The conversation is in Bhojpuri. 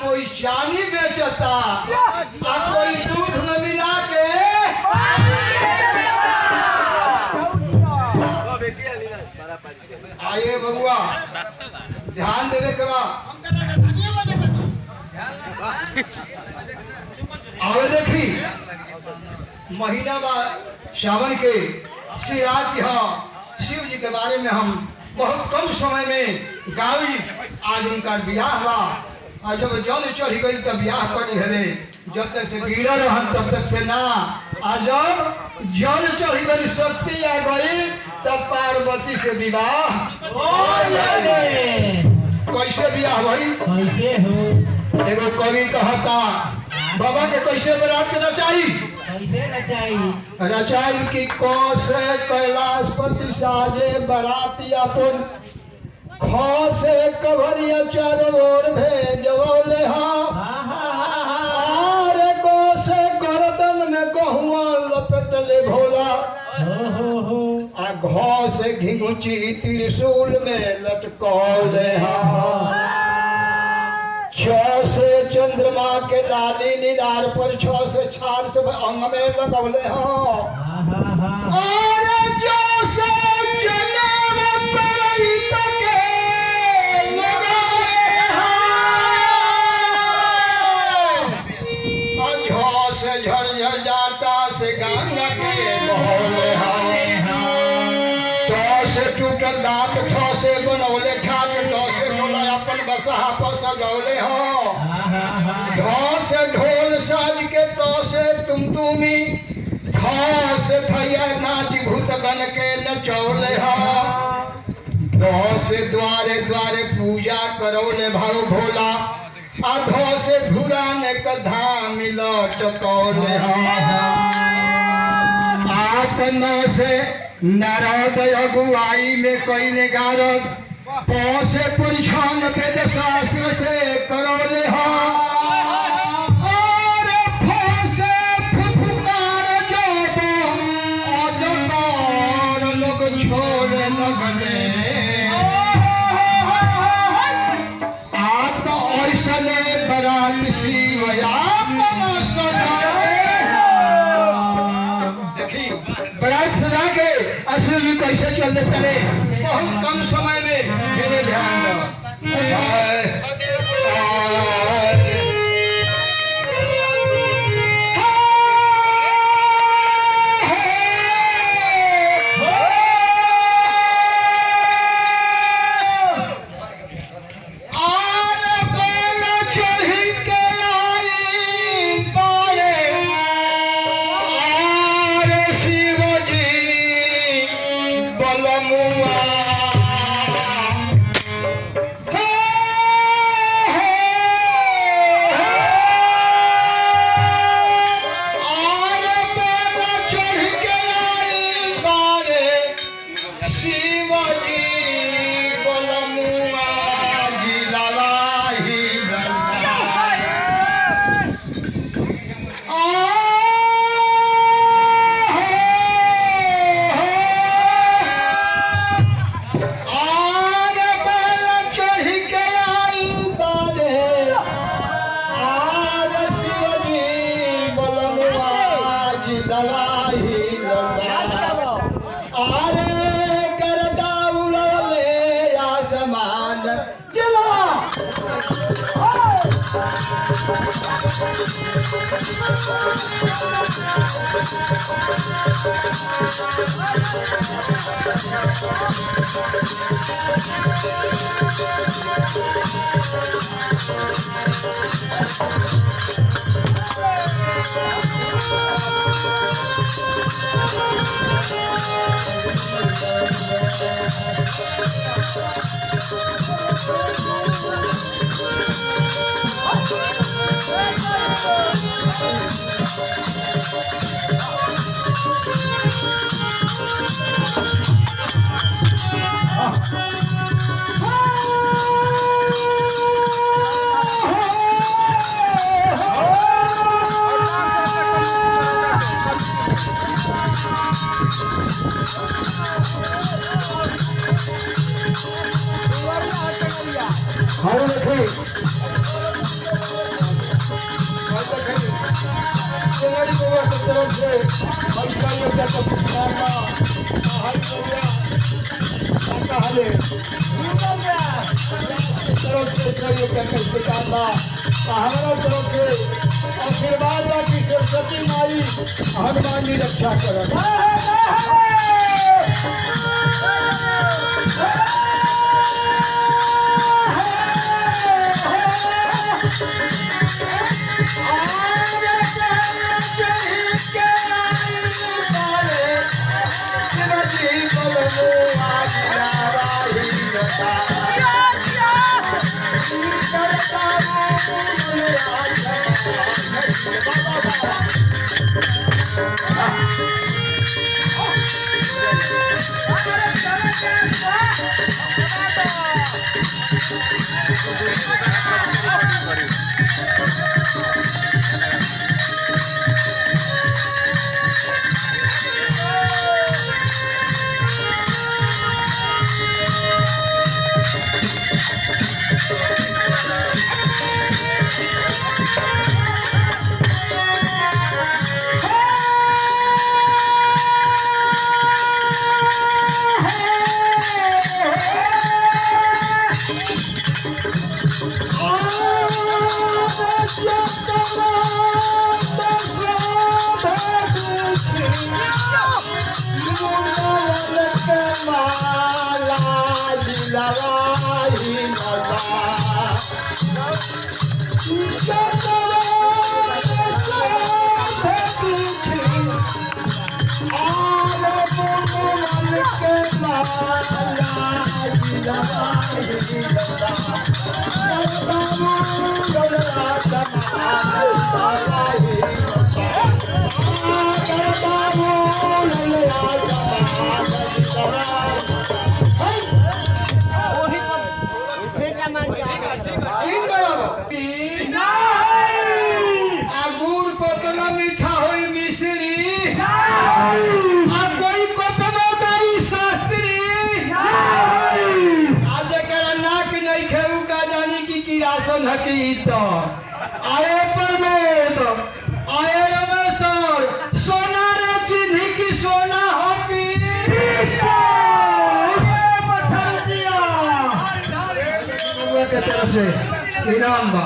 कोई चानी बेचता, आ कोई दूध में मिला के आइए बबुआ ध्यान देवे के बा। और देखी महीना बा सावन के शिवरात्रि है। शिव जी के बारे में हम बहुत कम समय में गावी। आज उनका ब्याह हुआ और जब जल चढ़ गई तब ब्याह करी हले। जब तक से गिरा रहन तब तक से ना, आज जब जल चढ़ गई शक्ति आ गई तब पार्वती से विवाह। कैसे ब्याह भाई? कैसे हो? एगो कवि कहता बाबा के कैसे बरात रचाई? कैसे रचाई? रचाई की कौसे कैलाशपति साजे बराती अपन खौसे कवरिया चारों ओर भेजवले अरे कौसे गर्दन में गहुआ लपेट ले भोला आ घौ से घिंगुची त्रिशूल में लटकौले से चंद्रमा के लाली नीलार पर छो से छाल से अंग में लगौले और जो से जन्म करई तके लगाए और झो से झरझर जाता से गंगा के बहौले तो से टूटल दांत छो से बनौले ठाट तो से बोला अपन बसहा पर सजौले से ढोल साज के तो से तुमी से भैया नाच भूतगन के नचौले दो से द्वारे द्वारे पूजा करौले भाव भोला आधो से धुराने कधा मिलो टकौले आठ नौ से नारद अगुवाई में कोई ने गारद से पुरुषान वेद शास्त्र से करौले छोड़े लगले आप तो ऐसने बरात शिवया देखी बरात सजा के असुर जी कैसे चलते चले बहुत कम समय में। मेरे ध्यान दो Hey! ये क्या कैसे काम बा हमारा तरफ से आशीर्वाद बा कि सरस्वती माई हनुमान जी रक्षा करत आए परमेत आए रमेश्वर सोना रे चिन्ही की सोना हो की के तरफ से इनाम बा।